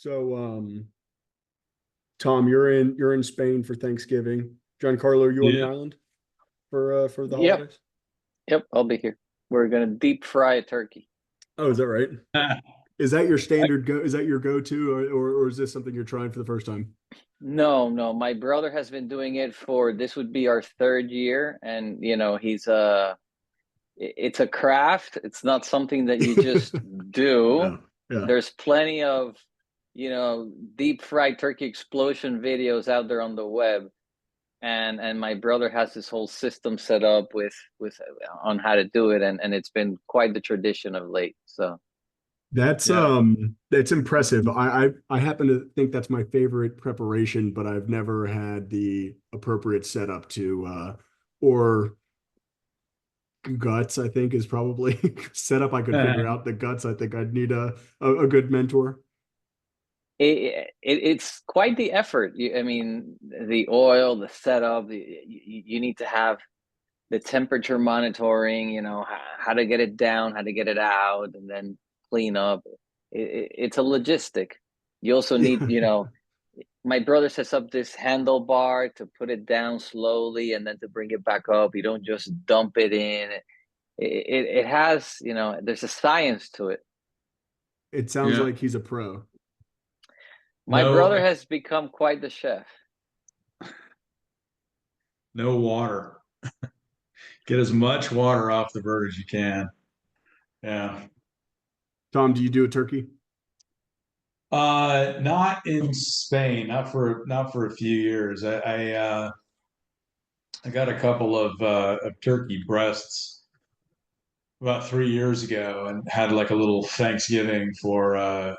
So, Tom, you're in Spain for Thanksgiving. Giancarlo, are you on the Yeah. island for the Yep, holidays? yep, I'll be here. We're gonna deep fry a turkey. Oh, is that right? Is that your standard go? Is that your go-to, or is this something you're trying for the first time? No, no, my brother has been doing it for this would be our third year, and he's it's a craft. It's not something that you just Yeah, do. yeah. There's plenty of, deep fried turkey explosion videos out there on the web, and my brother has this whole system set up with on how to do it, and it's been quite the tradition of late. So. Yeah. That's impressive. I happen to think that's my favorite preparation, but I've never had the appropriate setup to or guts, I think is probably setup I could figure out. The guts, I think I'd need a good mentor. It's quite the effort. I mean, the oil, the setup, you need to have the temperature monitoring, how to get it down, how to get it out, and then clean up. It's a logistic. You also need, Yeah. my brother sets up this handlebar to put it down slowly and then to bring it back up. You don't just dump it in. It has, there's a science to it. It sounds Yeah. like he's a pro. My brother No, has become quite the chef. no water. Get as much water off the bird as you can. Yeah. Tom, do you do a turkey? Not in Spain, not for a few years. I got a couple of turkey breasts about 3 years ago and had like a little Thanksgiving for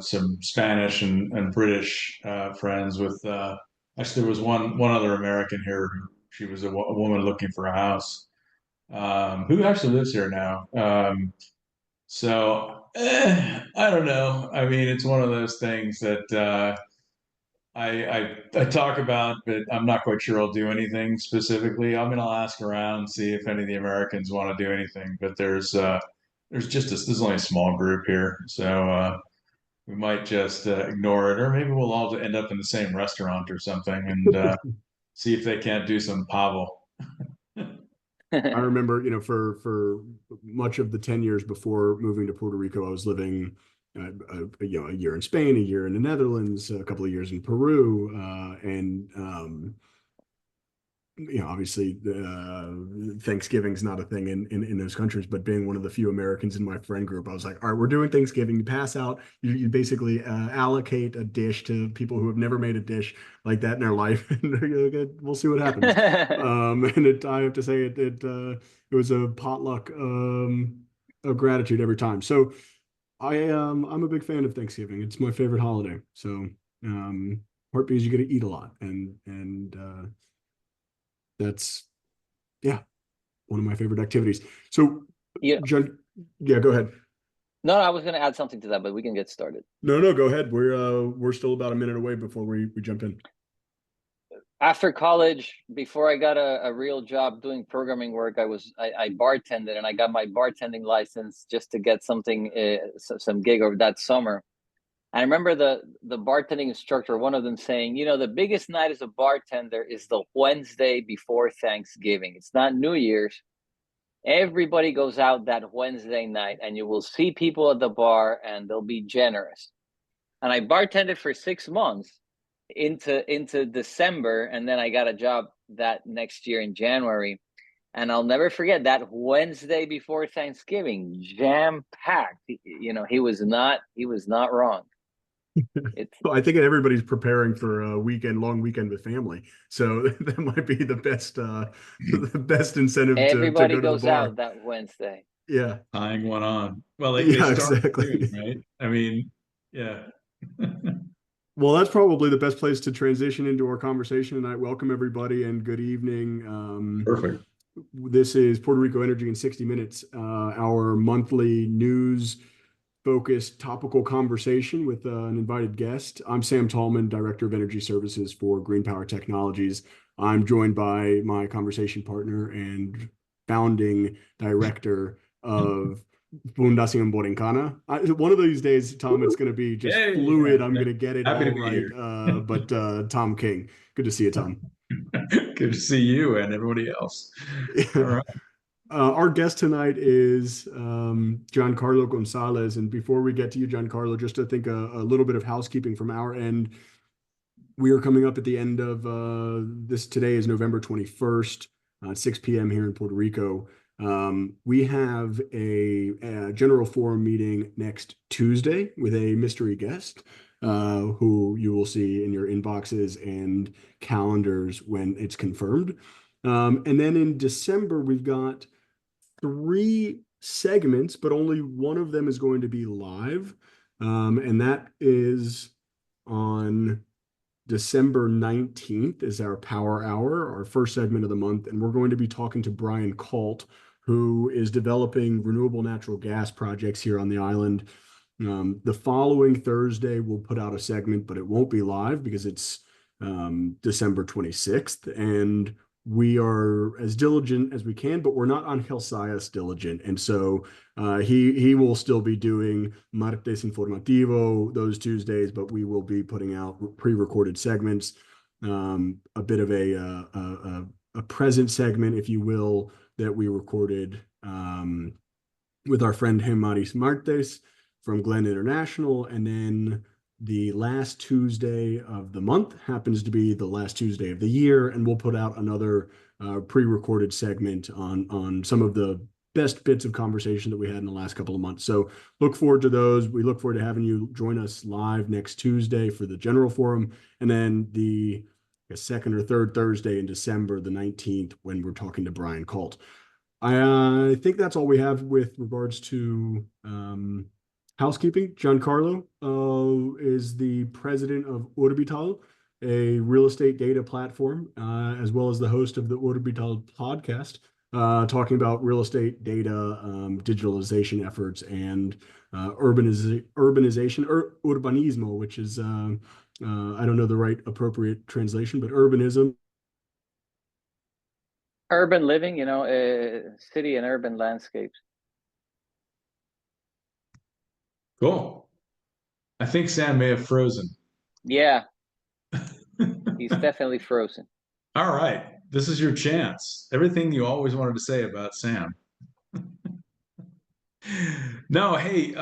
some Spanish and British friends with actually there was one other American here. She was a woman looking for a house who actually lives here now. I don't know. I mean, it's one of those things that I talk about, but I'm not quite sure I'll do anything specifically. I mean, I'll ask around, see if any of the Americans want to do anything. But there's only a small group here, so we might just ignore it, or maybe we'll all end up in the same restaurant or something and see if they can't do some pavo. I remember, for much of the 10 years before moving to Puerto Rico, I was living, a year in Spain, a year in the Netherlands, a couple of years in Peru, and obviously, Thanksgiving's not a thing in those countries, but being one of the few Americans in my friend group, I was like, all right, we're doing Thanksgiving. You pass out, you basically allocate a dish to people who have never made a dish like that in their life, and we'll see what happens. I have to say, it was a potluck of gratitude every time. So I'm a big fan of Thanksgiving. It's my favorite holiday. So part because you get to eat a lot, and that's, yeah, one of my favorite activities. So, Yeah. John, yeah, go ahead. No, I was going to add something to that, but we can get started. No, no, go ahead. We're still about a minute away before we jump in. After college, before I got a real job doing programming work, I bartended, and I got my bartending license just to get something, some gig over that summer. I remember the bartending instructor, one of them saying, the biggest night as a bartender is the Wednesday before Thanksgiving. It's not New Year's. Everybody goes out that Wednesday night, and you will see people at the bar, and they'll be generous. And I bartended for 6 months into December, and then I got a job that next year in January. And I'll never forget that Wednesday before Thanksgiving, jam packed. He was not wrong. It's Well, I think everybody's preparing for a long weekend with family, so that might be the best incentive to everybody go to the goes bar. out that Wednesday. Yeah, Tying one on. Well, they yeah, start soon, exactly. right? I mean, yeah. Well, that's probably the best place to transition into our conversation tonight. Welcome everybody and good evening. Perfect. This is Puerto Rico Energy in 60 Minutes, our monthly news focused topical conversation with an invited guest. I'm Sam Tallman, Director of Energy Services for Green Power Technologies. I'm joined by my conversation partner and founding director of Fundación Borincana. One of these days, Tom, it's going to be just Yay. fluid. Yeah, I'm yeah. going to get it Happy to all be right. here. But Tom King, good to see you, Tom. Good to see you and everybody else. All right. Our guest tonight is Giancarlo Gonzalez. And before we get to you, Giancarlo, just to think a little bit of housekeeping from our end. We are coming up at the end of this. Today is November 21st, 6 p.m. here in Puerto Rico. We have a general forum meeting next Tuesday with a mystery guest who you will see in your inboxes and calendars when it's confirmed. And then in December, we've got 3 segments, but only one of them is going to be live. And that is on December 19th is our Power Hour, our first segment of the month, and we're going to be talking to Brian Colt, who is developing renewable natural gas projects here on the island. The following Thursday, we'll put out a segment, but it won't be live because it's December 26th, and we are as diligent as we can, but we're not on Hillsias diligent. And so he will still be doing Martes Informativo those Tuesdays, but we will be putting out pre-recorded segments, a bit of a present segment, if you will, that we recorded with our friend Maris Martes from Glen International. And then the last Tuesday of the month happens to be the last Tuesday of the year, and we'll put out another pre-recorded segment on some of the best bits of conversation that we had in the last couple of months. So look forward to those. We look forward to having you join us live next Tuesday for the general forum, and then the second or third Thursday in December, the 19th, when we're talking to Brian Colt. I think that's all we have with regards to housekeeping. Giancarlo is the president of Orbital, a real estate data platform, as well as the host of the Orbital podcast, talking about real estate data, digitalization efforts, and urbanization, or urbanismo, which is, I don't know the right appropriate translation, but urbanism. Urban living, city and urban landscapes. Cool. I think Sam may have frozen. Yeah, he's definitely frozen. All right. This is your chance. Everything you always wanted to say about Sam. No, hey,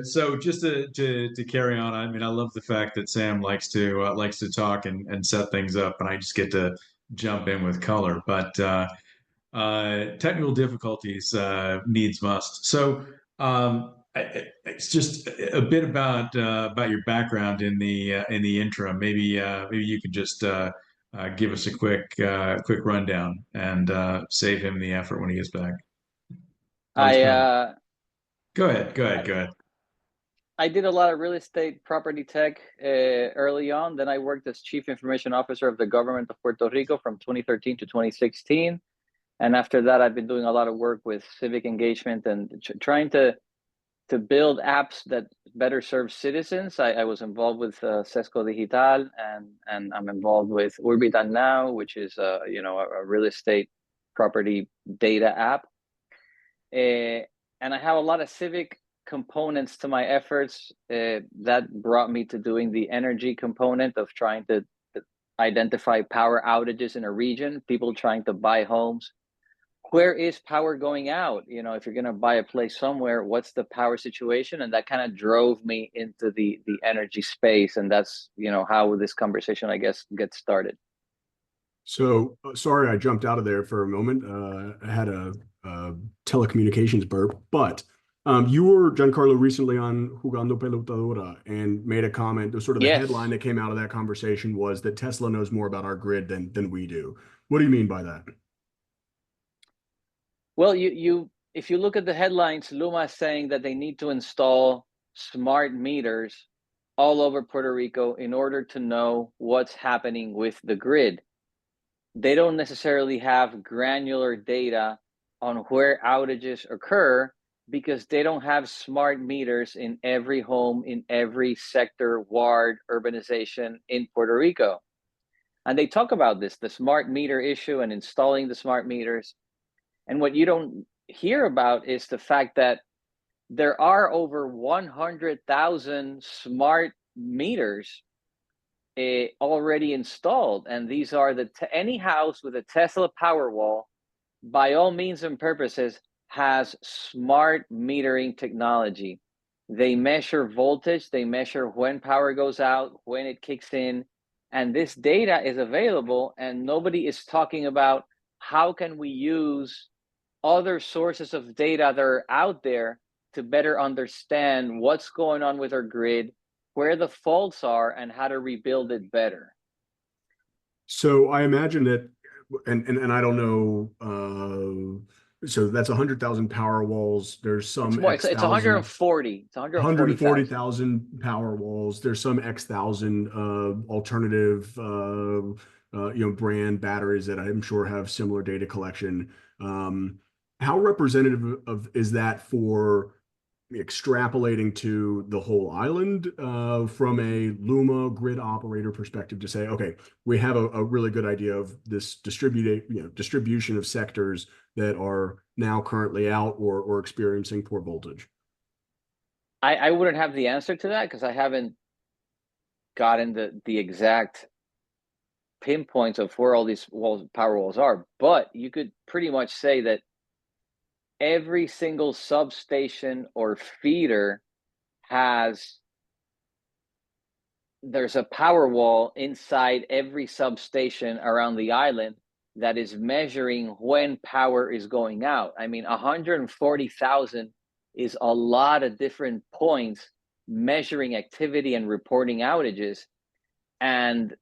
so just to carry on, I mean, I love the fact that Sam likes to talk and set things up, and I just get to jump in with color. But technical difficulties needs must. So it's just a bit about your background in the intro. Maybe you could just give us a quick rundown and save him the effort when he gets back. Oh, he's I probably. uh, Go ahead. Go ahead. I Go ahead. I did a lot of real estate property tech early on. Then I worked as chief information officer of the government of Puerto Rico from 2013 to 2016. And after that, I've been doing a lot of work with civic engagement and trying to build apps that better serve citizens. I was involved with Sesco Digital, and I'm involved with Urbitan now, which is a real estate property data app. And I have a lot of civic components to my efforts that brought me to doing the energy component of trying to identify power outages in a region, people trying to buy homes. Where is power going out? If you're going to buy a place somewhere, what's the power situation? And that kind of drove me into the energy space. And that's, how this conversation, I guess, gets started. So sorry, I jumped out of there for a moment. I had a telecommunications burp, but you were, Giancarlo, recently on Jugando Pelotadora and made a comment. The sort of the headline Yes. that came out of that conversation was that Tesla knows more about our grid than we do. What do you mean by that? Well, if you look at the headlines, Luma is saying that they need to install smart meters all over Puerto Rico in order to know what's happening with the grid. They don't necessarily have granular data on where outages occur because they don't have smart meters in every home, in every sector, ward, urbanization in Puerto Rico. And they talk about this, the smart meter issue and installing the smart meters. And what you don't hear about is the fact that there are over 100,000 smart meters already installed, and these are any house with a Tesla Powerwall, by all means and purposes, has smart metering technology. They measure voltage, they measure when power goes out, when it kicks in, and this data is available, and nobody is talking about how can we use other sources of data that are out there to better understand what's going on with our grid, where the faults are, and how to rebuild it better. So I imagine that, and I don't know, so that's 100,000 power walls. There's some It's more. X It's thousand, 140. It's 140,000. 140,000 power walls. There's some X thousand alternative, brand batteries that I'm sure have similar data collection. How representative of is that for extrapolating to the whole island from a Luma grid operator perspective to say, okay, we have a really good idea of this distribution of sectors that are now currently out or experiencing poor voltage? I wouldn't have the answer to that because I haven't gotten the exact pinpoints of where all these power walls are, but you could pretty much say that every single substation or feeder there's a power wall inside every substation around the island that is measuring when power is going out. I mean, 140,000 is a lot of different points measuring activity and reporting outages. And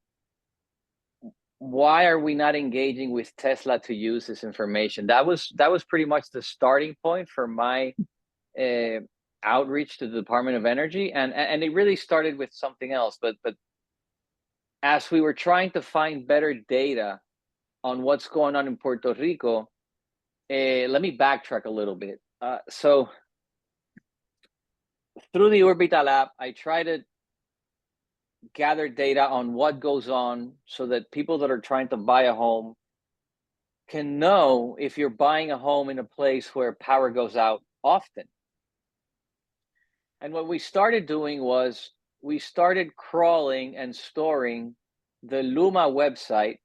why are we not engaging with Tesla to use this information? That was pretty much the starting point for my outreach to the Department of Energy, and it really started with something else. But as we were trying to find better data on what's going on in Puerto Rico, let me backtrack a little bit. So through the Orbital app, I try to gather data on what goes on so that people that are trying to buy a home can know if you're buying a home in a place where power goes out often. And what we started doing was we started crawling and storing the Luma website.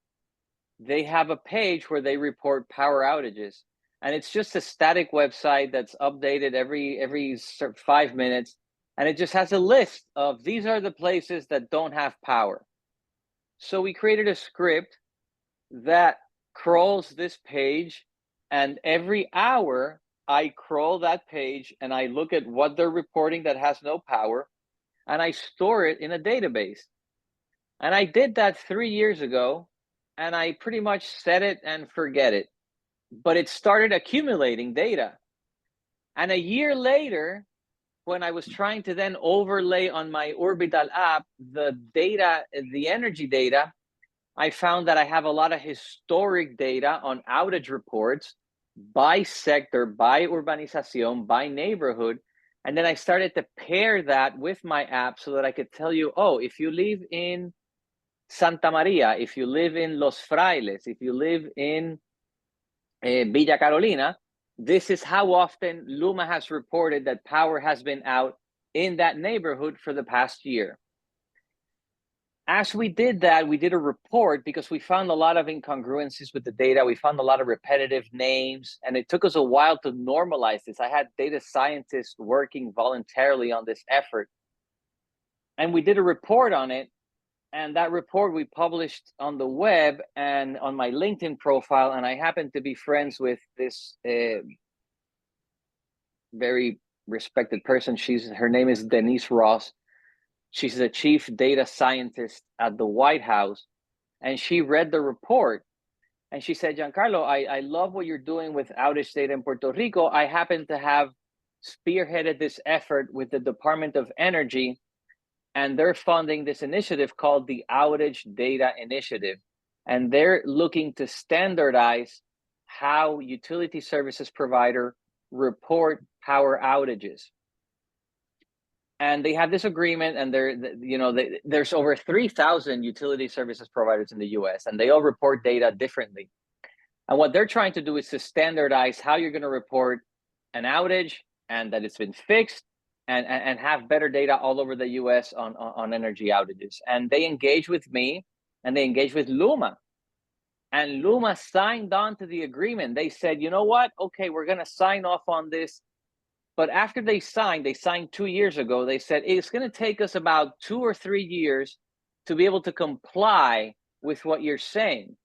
They have a page where they report power outages, and it's just a static website that's updated every 5 minutes, and it just has a list of these are the places that don't have power. So we created a script that crawls this page, and every hour I crawl that page and I look at what they're reporting that has no power, and I store it in a database. And I did that 3 years ago, and I pretty much set it and forget it. But it started accumulating data. And a year later, when I was trying to then overlay on my Orbital app the data, the energy data, I found that I have a lot of historic data on outage reports by sector, by urbanización, by neighborhood. And then I started to pair that with my app so that I could tell you, oh, if you live in Santa Maria, if you live in Los Frailes, if you live in Villa Carolina, this is how often Luma has reported that power has been out in that neighborhood for the past year. As we did that, we did a report because we found a lot of incongruencies with the data. We found a lot of repetitive names, and it took us a while to normalize this. I had data scientists working voluntarily on this effort, and we did a report on it. And that report we published on the web and on my LinkedIn profile. And I happen to be friends with this very respected person. Her name is Denise Ross. She's the chief data scientist at the White House. And she read the report and she said, Giancarlo, I love what you're doing with outage data in Puerto Rico. I happen to have spearheaded this effort with the Department of Energy, and they're funding this initiative called the Outage Data Initiative. And they're looking to standardize how utility services provider report power outages. And they have this agreement, and there's over 3,000 utility services providers in the US, and they all report data differently. And what they're trying to do is to standardize how you're going to report an outage and that it's been fixed, and have better data all over the US on energy outages. And they engaged with me, and they engaged with Luma. And Luma signed on to the agreement. They said, you know what? Okay, we're going to sign off on this. But after they signed 2 years ago, they said it's going to take us about 2 or 3 years to be able to comply with what you're saying.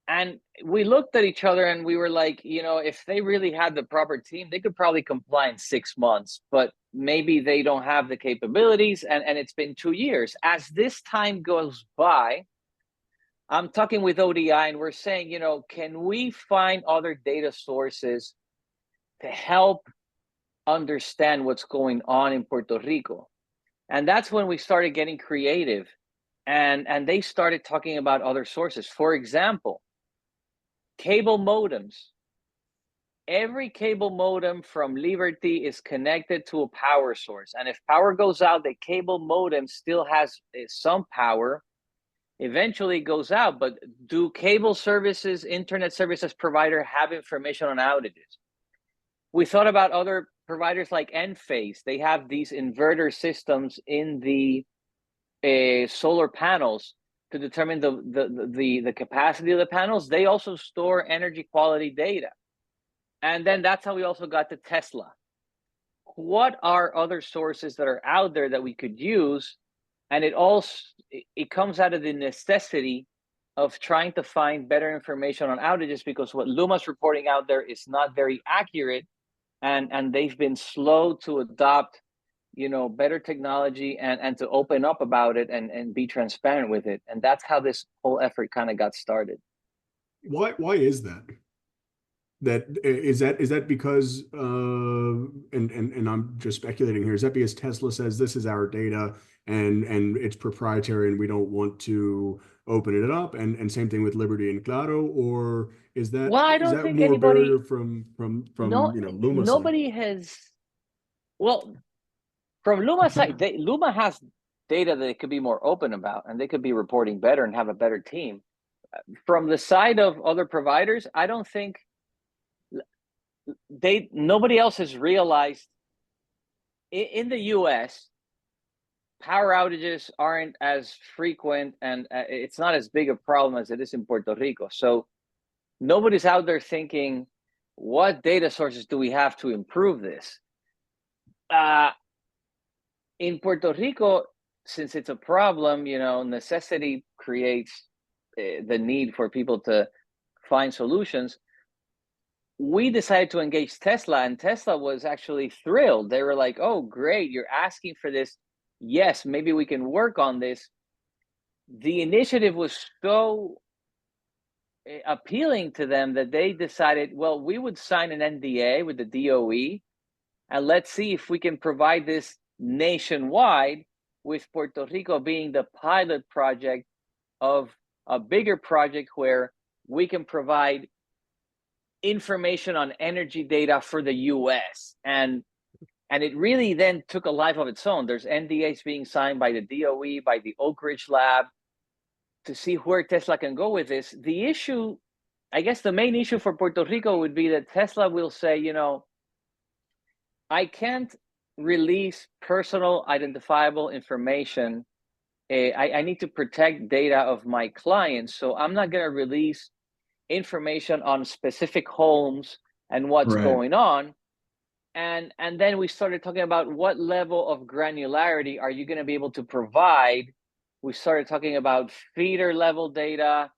And we looked at each other and we were like, you know, if they really had the proper team, they could probably comply in 6 months, but maybe they don't have the capabilities. And it's been 2 years. As this time goes by, I'm talking with ODI and we're saying, you know, can we find other data sources to help understand what's going on in Puerto Rico? And that's when we started getting creative, and they started talking about other sources. For example, cable modems. Every cable modem from Liberty is connected to a power source. And if power goes out, the cable modem still has some power. Eventually it goes out, but do cable services, internet services provider have information on outages? We thought about other providers like Enphase. They have these inverter systems in the solar panels to determine the capacity of the panels. They also store energy quality data. And then that's how we also got to Tesla. What are other sources that are out there that we could use? And it comes out of the necessity of trying to find better information on outages, because what Luma's reporting out there is not very accurate, and they've been slow to adopt, you know, better technology and to open up about it and be transparent with it. And that's how this whole effort kind of got started. Why is that? Is that because and I'm just speculating here, is that because Tesla says this is our data and it's proprietary and we don't want to open it up, and same thing with Liberty and Claro, or is that Well, I don't think more anybody, barrier from no, you know, Luma side? nobody has, well, from Luma's side, Luma has data that they could be more open about, and they could be reporting better and have a better team. From the side of other providers, I don't think nobody else has realized in the US, power outages aren't as frequent, and it's not as big a problem as it is in Puerto Rico. So nobody's out there thinking, what data sources do we have to improve this? In Puerto Rico, since it's a problem, you know, necessity creates the need for people to find solutions. We decided to engage Tesla, and Tesla was actually thrilled. They were like, oh, great, you're asking for this. Yes, maybe we can work on this. The initiative was so appealing to them that they decided, well, we would sign an NDA with the DOE, and let's see if we can provide this nationwide, with Puerto Rico being the pilot project of a bigger project where we can provide information on energy data for the US. And it really then took a life of its own. There's NDAs being signed by the DOE, by the Oak Ridge Lab, to see where Tesla can go with this. The issue, I guess the main issue for Puerto Rico would be that Tesla will say, you know, I can't release personal identifiable information. I need to protect data of my clients, so I'm not going to release information on specific homes and what's going on. And then we started talking about what level of granularity are you going to be able to provide. We started talking about feeder level data.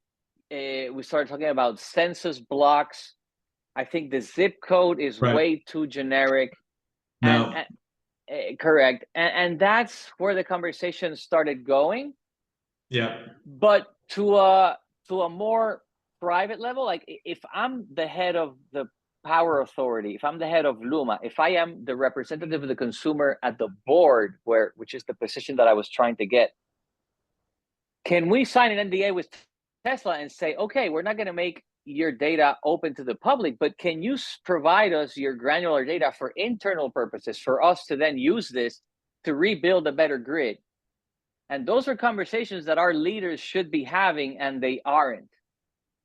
We started talking about census blocks. I think the zip code is way too generic. No. Correct. And that's where the conversation started going. Yeah. But to a more private level, like if I'm the head of the power authority, if I'm the head of Luma, if I am the representative of the consumer at the board, which is the position that I was trying to get, can we sign an NDA with Tesla and say, okay, we're not going to make your data open to the public, but can you provide us your granular data for internal purposes, for us to then use this to rebuild a better grid? And those are conversations that our leaders should be having, and they aren't.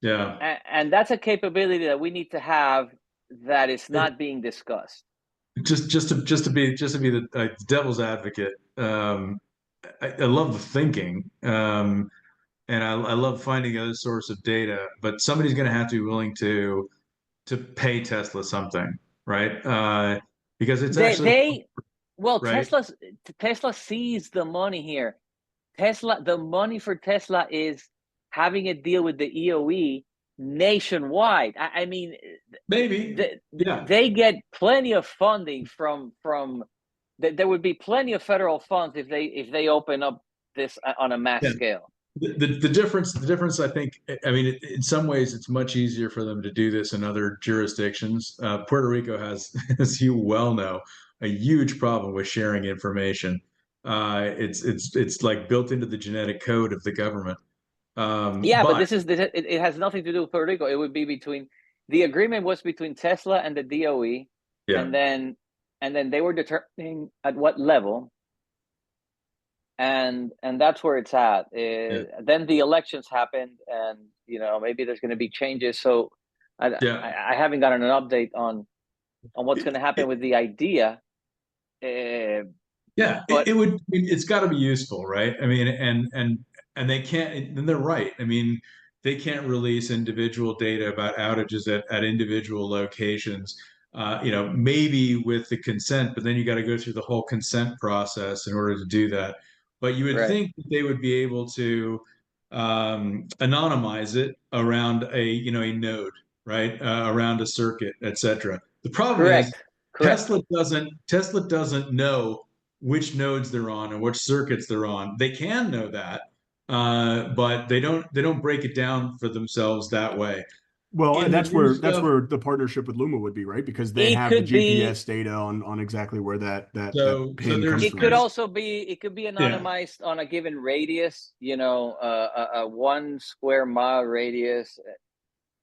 Yeah. And that's a capability that we need to have that is not being discussed. Just to be the devil's advocate. I love the thinking, and I love finding other source of data. But somebody's going to have to be willing to pay Tesla something, right? Because it's actually Well, right. Tesla sees the money here. The money for Tesla is having a deal with the EOE nationwide. I mean, Maybe, yeah. they get plenty of funding from. There would be plenty of federal funds if they open up this on a mass Yeah. scale. The difference, I think, I mean, in some ways, it's much easier for them to do this in other jurisdictions. Puerto Rico has, as you well know, a huge problem with sharing information. It's like built into the genetic code of the government. Yeah, but But it has nothing to do with Puerto Rico. It would be the agreement was between Tesla and the DOE, yeah, and then they were determining at what level, and that's where it's at. yeah, Then the elections happened, and maybe there's going to be changes. So yeah. I haven't gotten an update on what's going to happen with the idea. Yeah, But it would. I mean, it's got to be useful, right? I mean, and they can't. And they're right. I mean, they can't release individual data about outages at individual locations. Maybe with the consent, but then you got to go through the whole consent process in order to do that. But you would right, think that they would be able to anonymize it around a node, right? Around a circuit, etc. The problem is correct. Tesla doesn't know which nodes they're on and which circuits they're on. They can know that, but they don't break it down for themselves that way. Well, and In the new that's stuff, where the partnership with Luma would be, right? Because they It have the could be. GPS data on exactly where that so pin comes there's It could from. also be. It could be yeah. anonymized on a given radius. A 1 square mile radius.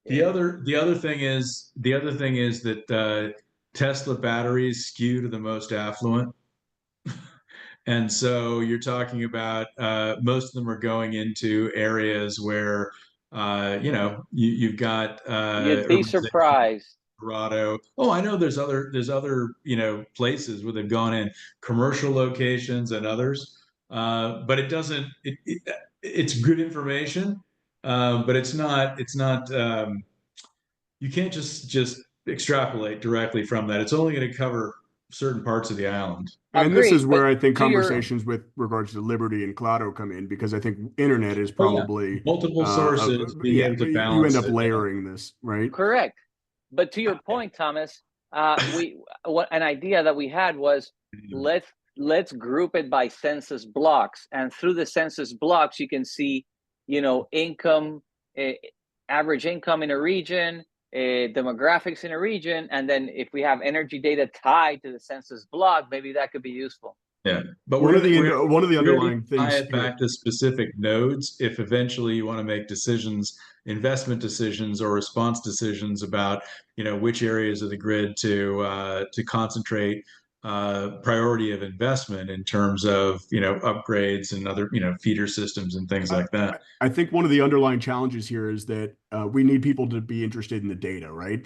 The other thing is that Tesla batteries skew to the most affluent. And so you're talking about most of them are going into areas where you've got You'd be urbanization, surprised. Colorado. Oh, I know there's other places where they've gone in commercial locations and others, but it doesn't. It's good information, but it's not. You can't just extrapolate directly from that. It's only going to cover certain parts of the island. And this is Agreed, where but I think to your conversations with regards to Liberty and Claro come in, because I think internet is Oh yeah, probably multiple sources being yeah, able but to you end balance up it. Yeah. layering this, right? correct, but to your point, Thomas, what an idea that we had was let's group it by census blocks, and through the census blocks you can see, income, uh, average income in a region, demographics in a region, and then if we have energy data tied to the census block, maybe that could be useful. Yeah, but One of the we're one of the we're gonna need underlying to tie things it here. back to specific nodes if eventually you want to make decisions, investment decisions or response decisions about which areas of the grid to concentrate priority of investment in terms of upgrades and other feeder systems and things I, like that. I think one of the underlying challenges here is that we need people to be interested in the data, right?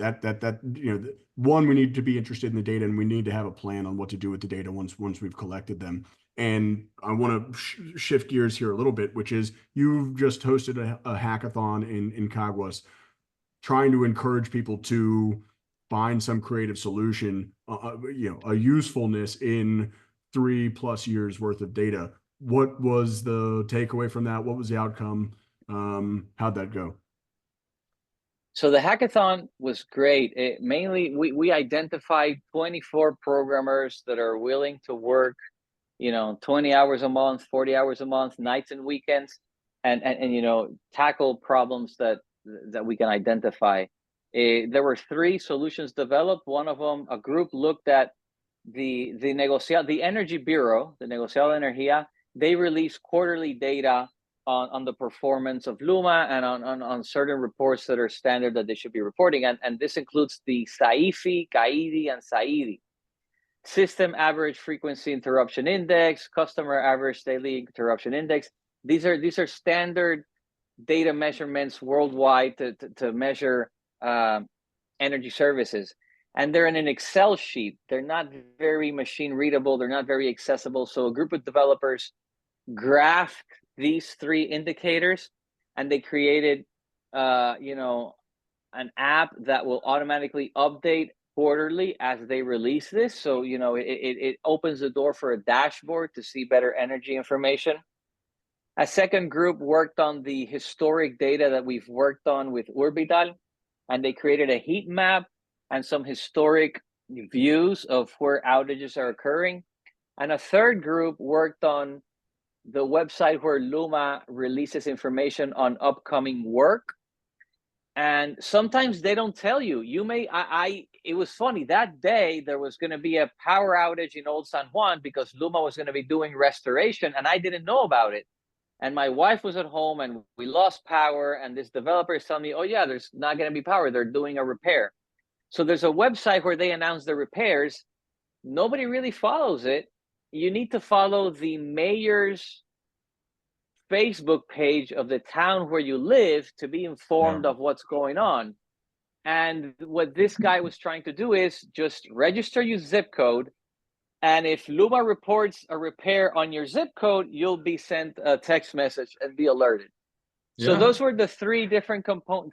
One, we need to be interested in the data, and we need to have a plan on what to do with the data once we've collected them. And I want to shift gears here a little bit, which is you've just hosted a hackathon in Caguas, trying to encourage people to find some creative solution, a usefulness in 3+ years worth of data. What was the takeaway from that? What was the outcome? How'd that go? So the hackathon was great. Mainly, we identified 24 programmers that are willing to work, 20 hours a month, 40 hours a month, nights and weekends, and tackle problems that we can identify. There were 3 solutions developed. One of them, a group looked at the Energy Bureau, the Negociado de Energía. They release quarterly data on the performance of Luma and on certain reports that are standard that they should be reporting. And this includes the SAIFI, CAIDI, and SAIDI. System Average Frequency Interruption Index, Customer Average Daily Interruption Index. These are standard data measurements worldwide to measure energy services. and they're in an Excel sheet. They're not very machine readable. They're not very accessible. So a group of developers graphed these three indicators, and they created, an app that will automatically update quarterly as they release this. So, it opens the door for a dashboard to see better energy information. A second group worked on the historic data that we've worked on with Orbital, and they created a heat map and some historic views of where outages are occurring. And a third group worked on the website where Luma releases information on upcoming work. And sometimes they don't tell you. It was funny. That day, there was going to be a power outage in Old San Juan because Luma was going to be doing restoration, and I didn't know about it. And my wife was at home, and we lost power, and this developer is telling me, oh yeah, there's not going to be power. They're doing a repair. So there's a website where they announce the repairs. Nobody really follows it. You need to follow the mayor's Facebook page of the town where you live to be informed of what's going on. And what this guy was trying to do is just register your zip code. And if Luma reports a repair on your zip code, you'll be sent a text message and be alerted. So those were the three different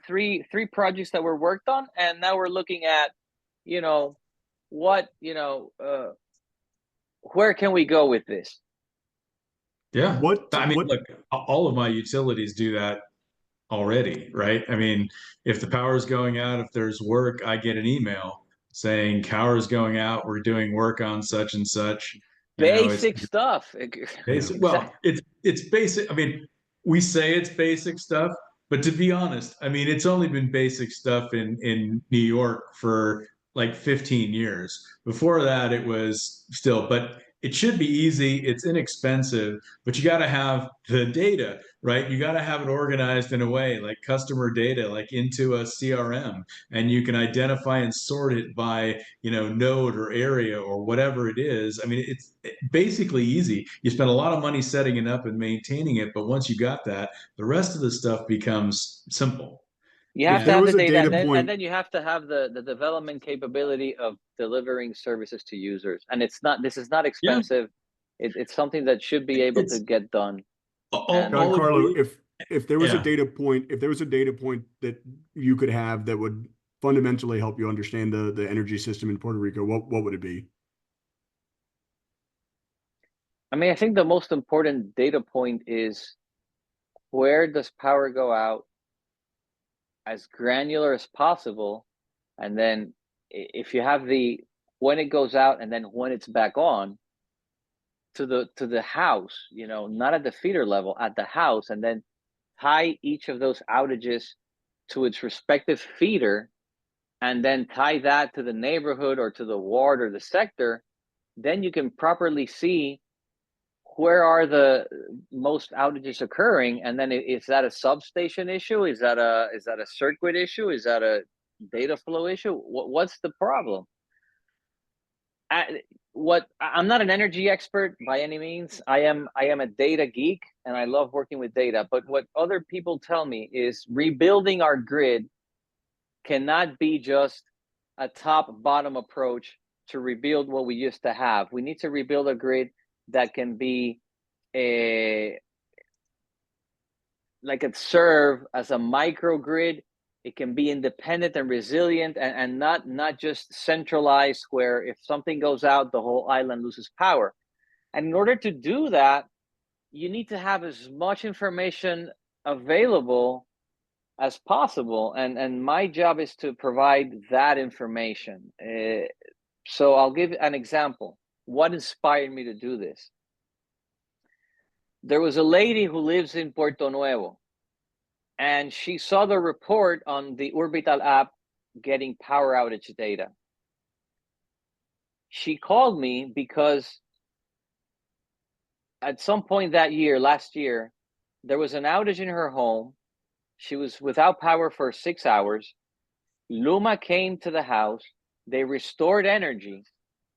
three projects that were worked on. And now we're looking at, where can we go with this? Yeah. Look, all of my utilities do that already, right? I mean, if the power is going out, if there's work, I get an email saying power is going out, we're doing work on such and such. Basic stuff. Basic. Well, it's basic. I mean, we say it's basic stuff, but to be honest, I mean, it's only been basic stuff in New York for like 15 years. Before that, it was still, but it should be easy. It's inexpensive, but you got to have the data, right? You got to have it organized in a way like customer data, like into a CRM, and you can identify and sort it by, node or area or whatever it is. I mean, it's basically easy. You spend a lot of money setting it up and maintaining it, but once you got that, the rest of the stuff becomes simple. You have to have the data, and then you have to have the development capability of delivering services to users. And this is not expensive. It's something that should be able to get done. Giancarlo, if there was a data point, that you could have that would fundamentally help you understand the energy system in Puerto Rico, what would it be? I mean, I think the most important data point is, where does power go out, as granular as possible, and then if you have when it goes out and then when it's back on, to the house, not at the feeder level, at the house, and then tie each of those outages to its respective feeder, and then tie that to the neighborhood or to the ward or the sector. Then you can properly see where are the most outages occurring, and then is that a substation issue? Is that a circuit issue? Is that a data flow issue? What's the problem? I'm not an energy expert by any means. I am a data geek, and I love working with data. But what other people tell me is, rebuilding our grid cannot be just a top-bottom approach to rebuild what we used to have. We need to rebuild a grid that can be serve as a microgrid. It can be independent and resilient, and not just centralized, where if something goes out, the whole island loses power. And in order to do that, you need to have as much information available as possible. And my job is to provide that information. So I'll give an example. What inspired me to do this? There was a lady who lives in Puerto Nuevo, and she saw the report on the Orbital app getting power outage data. She called me because at some point last year, there was an outage in her home. She was without power for 6 hours. Luma came to the house. They restored energy,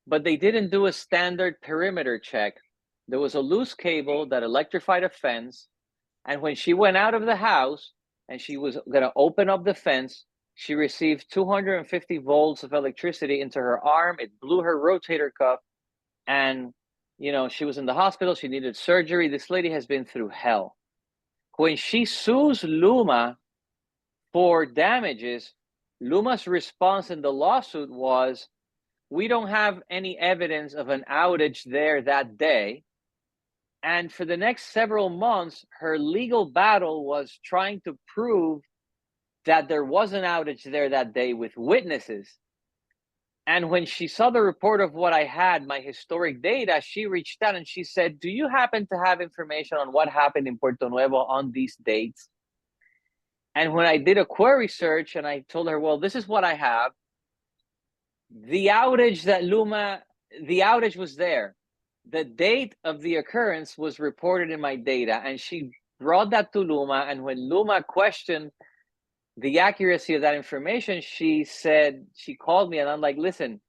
but they didn't do a standard perimeter check. There was a loose cable that electrified a fence. And when she went out of the house and she was going to open up the fence, She received 250 volts of electricity into her arm. It blew her rotator cuff. And, you know, she was in the hospital. She needed surgery. This lady has been through hell. When she sues Luma for damages, Luma's response in the lawsuit was, we don't have any evidence of an outage there that day. And for the next several months, her legal battle was trying to prove that there was an outage there that day with witnesses. And when she saw the report of what I had, my historic data, she reached out and she said, do you happen to have information on what happened in Puerto Nuevo on these dates? And when I did a query search and I told her, well, this is what I have, the outage was there. The date of the occurrence was reported in my data, and she brought that to Luma. And when Luma questioned the accuracy of that information, she said, she called me and I'm like, listen,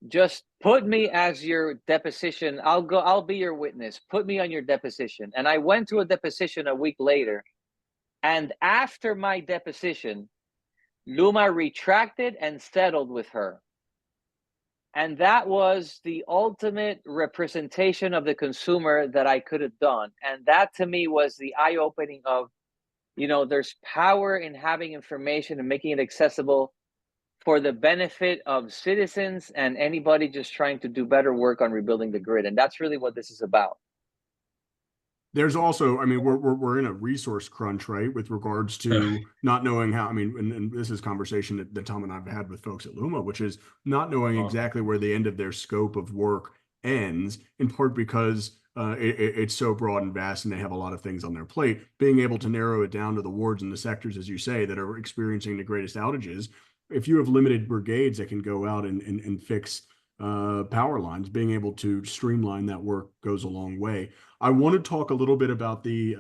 just put me as your deposition. I'll be your witness. Put me on your deposition. And I went to a deposition a week later. And after my deposition, Luma retracted and settled with her. And that was the ultimate representation of the consumer that I could have done. And that to me was the eye-opening of, you know, there's power in having information and making it accessible for the benefit of citizens and anybody just trying to do better work on rebuilding the grid. And that's really what this is about. There's also, I mean, we're in a resource crunch, right? With regards to not knowing how, I mean, and this is conversation that Tom and I've had with folks at Luma, which is not knowing exactly where the end of their scope of work ends, in part because it's so broad and vast and they have a lot of things on their plate. Being able to narrow it down to the wards and the sectors, as you say, that are experiencing the greatest outages. If you have limited brigades that can go out and fix power lines, being able to streamline that work goes a long way. I want to talk a little bit about the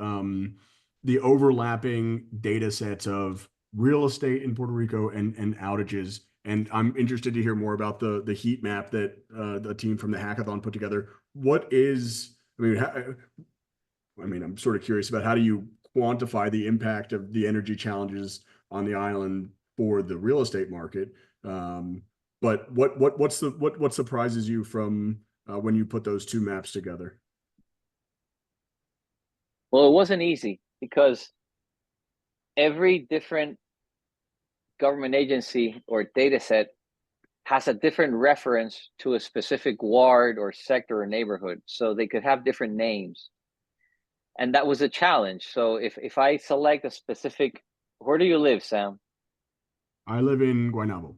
overlapping data sets of real estate in Puerto Rico and outages. And I'm interested to hear more about the heat map that the team from the hackathon put together. What is, I mean, I'm sort of curious about how do you quantify the impact of the energy challenges on the island for the real estate market? But what surprises you from when you put those two maps together? Well, it wasn't easy because every different government agency or data set has a different reference to a specific ward or sector or neighborhood. So they could have different names. And that was a challenge. So if I select a specific, where do you live, Sam? I live in Guaynabo.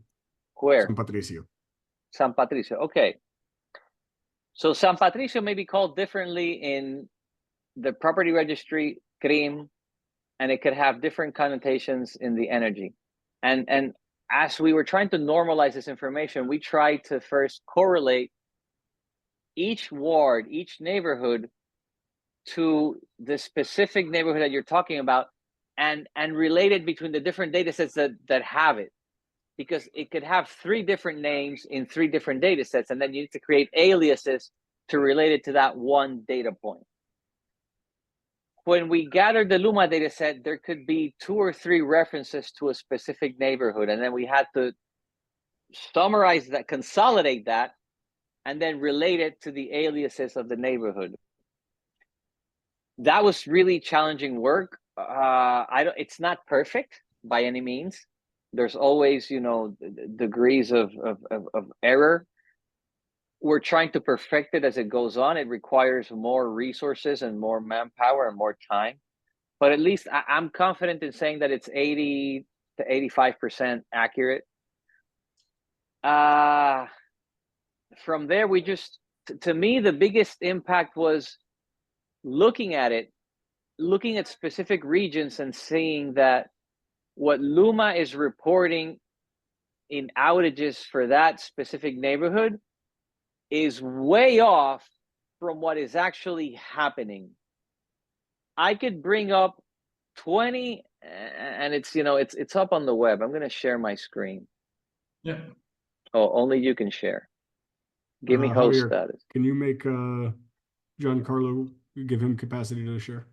Where? San Patricio. San Patricio. Okay. So San Patricio may be called differently in the property registry, CRIM, and it could have different connotations in the energy. And as we were trying to normalize this information, we tried to first correlate each ward, each neighborhood to the specific neighborhood that you're talking about and relate it between the different data sets that have it. Because it could have three different names in three different data sets, and then you need to create aliases to relate it to that one data point. When we gathered the Luma data set, there could be 2 or 3 references to a specific neighborhood, and then we had to summarize that, consolidate that, and then relate it to the aliases of the neighborhood. That was really challenging work. It's not perfect by any means. There's always, you know, degrees of error. We're trying to perfect it as it goes on. It requires more resources and more manpower and more time. But at least I'm confident in saying that it's 80 to 85% accurate. From there, we just, to me, the biggest impact was looking at specific regions and seeing that what Luma is reporting in outages for that specific neighborhood is way off from what is actually happening. I could bring up 20, and it's, you know, it's up on the web. I'm going to share my screen. Yeah. Oh, only you can share. Give me host Javier, status. can you make Giancarlo, give him capacity to share?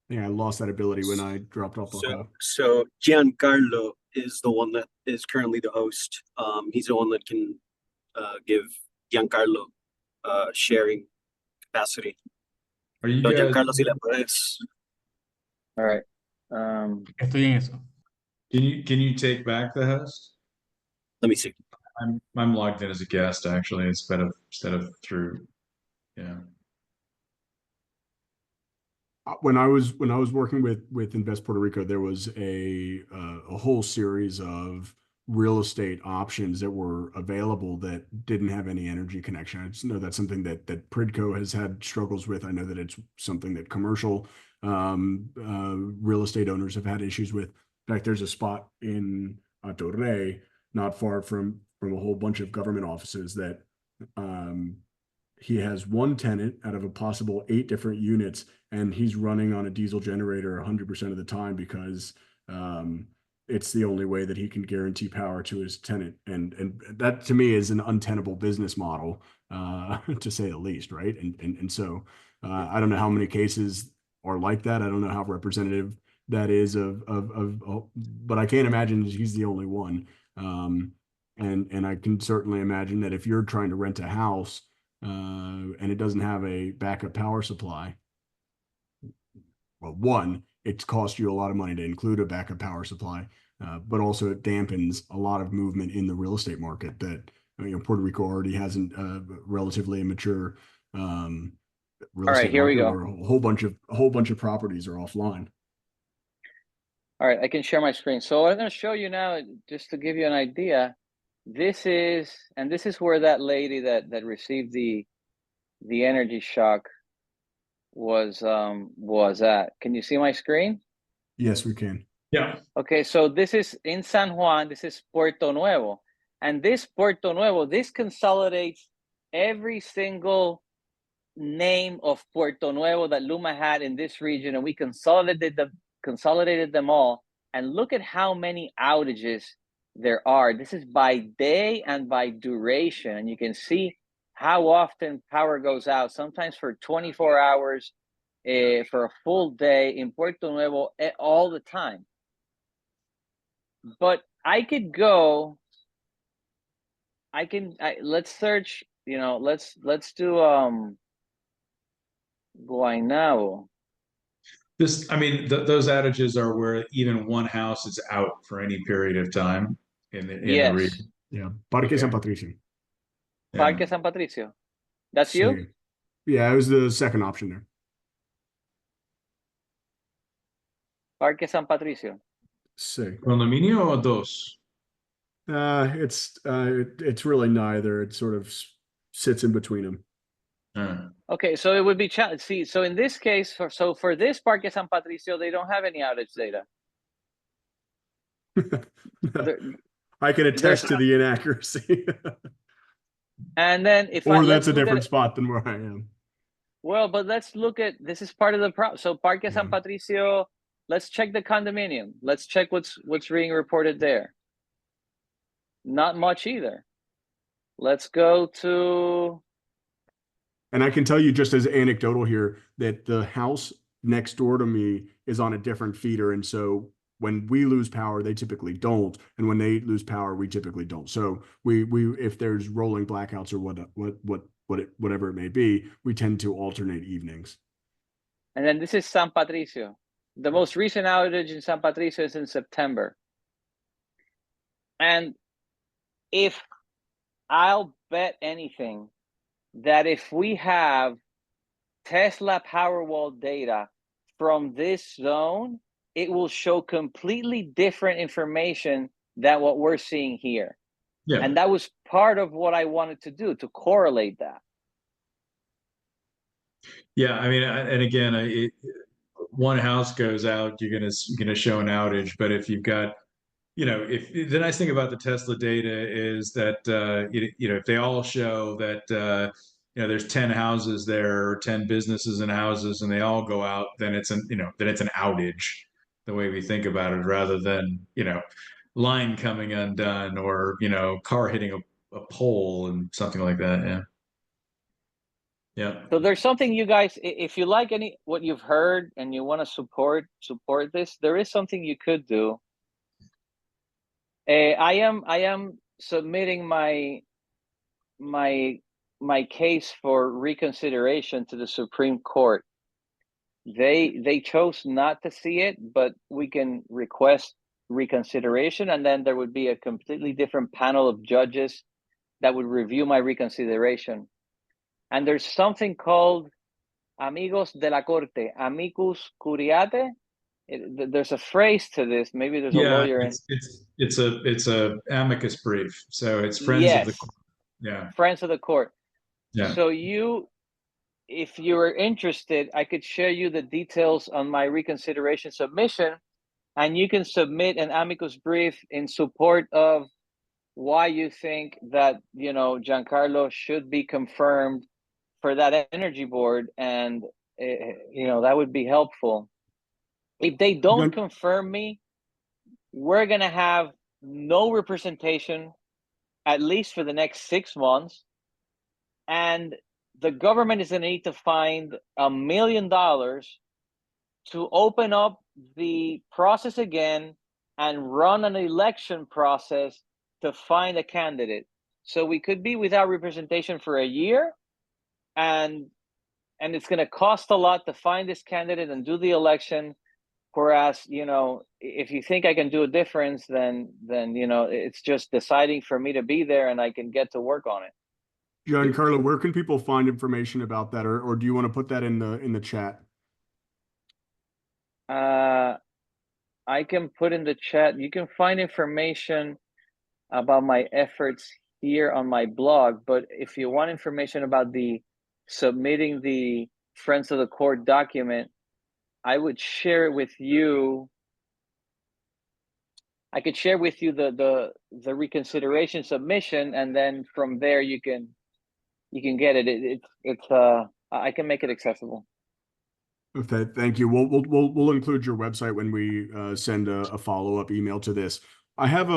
Yeah, I lost that ability when I dropped off the So, call. so Giancarlo is the one that is currently the host. He's the one that can give Giancarlo sharing capacity. Are you So guys? Giancarlo, si le puedes. All right. Estoy en eso. Can you take back the host? Let me see. I'm logged in as a guest actually instead of through. Yeah. When I was working with Invest Puerto Rico, there was a whole series of real estate options that were available that didn't have any energy connection. I just know that's something that Pridco has had struggles with. I know that it's something that commercial real estate owners have had issues with. In fact, there's a spot in Torre, not far from a whole bunch of government offices that he has one tenant out of a possible 8 different units, and he's running on a diesel generator 100% of the time because it's the only way that he can guarantee power to his tenant. And that to me is an untenable business model, to say the least, right? And so I don't know how many cases are like that. I don't know how representative that is but I can't imagine he's the only one. And I can certainly imagine that if you're trying to rent a house and it doesn't have a backup power supply, well, one, it's cost you a lot of money to include a backup power supply, but also it dampens a lot of movement in the real estate market that Puerto Rico already hasn't relatively immature real All right, estate here we market go. where a whole bunch of properties are offline. All right, I can share my screen. So what I'm going to show you now, just to give you an idea, this is where that lady that received the energy shock was at. Can you see my screen? Yes, we can. Yeah. Okay, so this is in San Juan. This is Puerto Nuevo, and this Puerto Nuevo, this consolidates every single name of Puerto Nuevo that Luma had in this region, and we consolidated them all. And look at how many outages there are. This is by day and by duration, and you can see how often power goes out, sometimes for 24 hours, for a full day in Puerto Nuevo, all the time. But I could go, let's search, let's do Guaynabo. Those outages are where even one house is out for any period of time in the Yes. region. Yeah, Parque Okay. San Patricio. Yeah. Parque San Patricio. That's you? Yeah, it was the second option there. Parque San Patricio. Sí. Condominio o dos? It's really neither. It sort of sits in between them. Okay, so it would be see. So in this case, for this Parque San Patricio, they don't have any outage data. I can attest to the inaccuracy. And then that's a different spot than where I am. Well, but let's look at, this is part of the problem. So Parque San Patricio, let's check the condominium. Let's check what's being reported there. Not much either. Let's go to. And I can tell you just as anecdotal here that the house next door to me is on a different feeder. And so when we lose power, they typically don't. And when they lose power, we typically don't. So we if there's rolling blackouts or whatever it may be, we tend to alternate evenings. And then this is San Patricio. The most recent outage in San Patricio is in September. And if I'll bet anything that if we have Tesla Powerwall data from this zone, it will show completely different information than what we're seeing here. Yeah. And that was part of what I wanted to do, to correlate that. Yeah, I mean, and again, one house goes out, you're gonna show an outage. But if you've got, if the nice thing about the Tesla data is that if they all show that there's 10 houses there, or 10 businesses and houses, and they all go out, then it's an outage, the way we think about it, rather than line coming undone, or car hitting a pole and something like that. Yeah. Yeah. So there's something you guys, if you like what you've heard and you want to support this, there is something you could do. I am submitting my case for reconsideration to the Supreme Court. They chose not to see it, but we can request reconsideration, and then there would be a completely different panel of judges that would review my reconsideration. And there's something called amigos de la corte, amicus curiate. There's a phrase to this. Maybe there's a lawyer in. It's a amicus brief. So it's friends of the Yes, court. Yeah. friends of the court. Yeah. So if you are interested, I could share you the details on my reconsideration submission, and you can submit an amicus brief in support of why you think that, Giancarlo should be confirmed for that energy board, and that would be helpful. If they don't confirm me, we're gonna have no representation, at least for the next 6 months, and the government is gonna need to find $1 million to open up the process again and run an election process to find a candidate. So we could be without representation for a year, and it's going to cost a lot to find this candidate and do the election. Whereas, if you think I can do a difference, then it's just deciding for me to be there, and I can get to work on it. Giancarlo, where can people find information about that, or do you want to put that in the chat? I can put in the chat. You can find information about my efforts here on my blog, but if you want information about submitting the Friends of the Court document, I would share it with you. I could share with you the reconsideration submission, and then from there you can get it. I can make it accessible. Okay, thank you. We'll include your website when we send a follow-up email to this. I have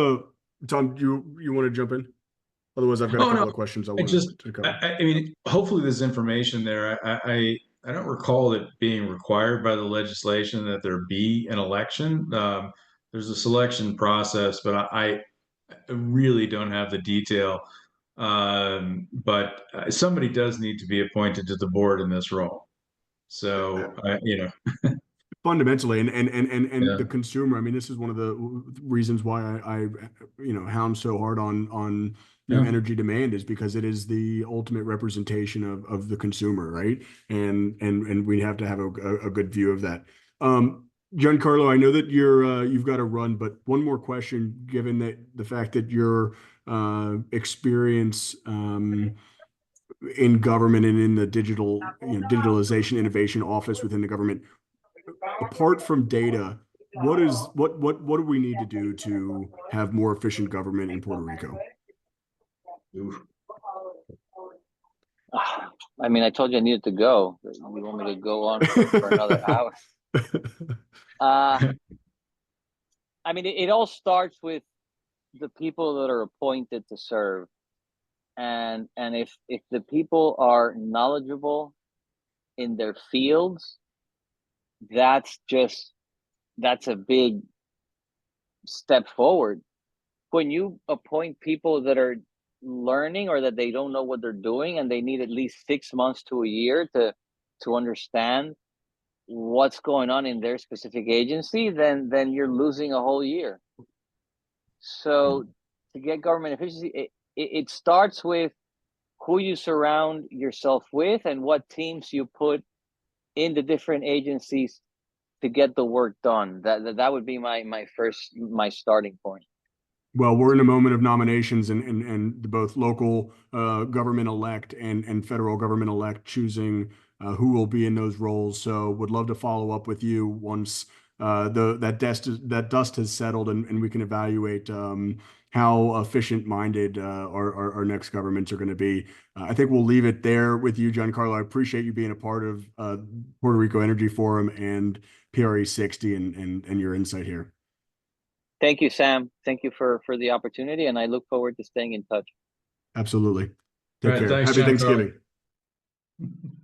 Tom, you want to jump in? Otherwise, I've got a couple of questions I want to cover. I mean, hopefully there's information there. I don't recall it being required by the legislation that there be an election. There's a selection process, but I really don't have the detail. But somebody does need to be appointed to the board in this role. So, fundamentally, and Yeah. the consumer. I mean, this is one of the reasons why I hound so hard on new energy demand, is because it is the ultimate representation of the consumer, right? And we have to have a good view of that. Giancarlo, I know that you've got to run, but one more question, given that the fact that your experience in government and in the digitalization innovation office within the government, apart from data, what do we need to do to have more efficient government in Puerto Rico? I mean, I told you I needed to go. You want me to go on for another hour? I mean, it all starts with the people that are appointed to serve, and if the people are knowledgeable in their fields, that's a big step forward. When you appoint people that are learning, or that they don't know what they're doing, and they need at least 6 months to a year to understand what's going on in their specific agency, then you're losing a whole year. So to get government efficiency, it starts with who you surround yourself with and what teams you put in the different agencies to get the work done. That would be my starting point. Well, we're in a moment of nominations, and both local government elect and federal government elect choosing who will be in those roles. So would love to follow up with you once that dust has settled, and we can evaluate how efficient-minded our next governments are going to be. I think we'll leave it there with you, Giancarlo. I appreciate you being a part of Puerto Rico Energy Forum and PRE 60 and your insight here. Thank you, Sam. Thank you for the opportunity, and I look forward to staying in touch. Absolutely. Take care. Thanks, Happy Giancarlo. Thanksgiving. it.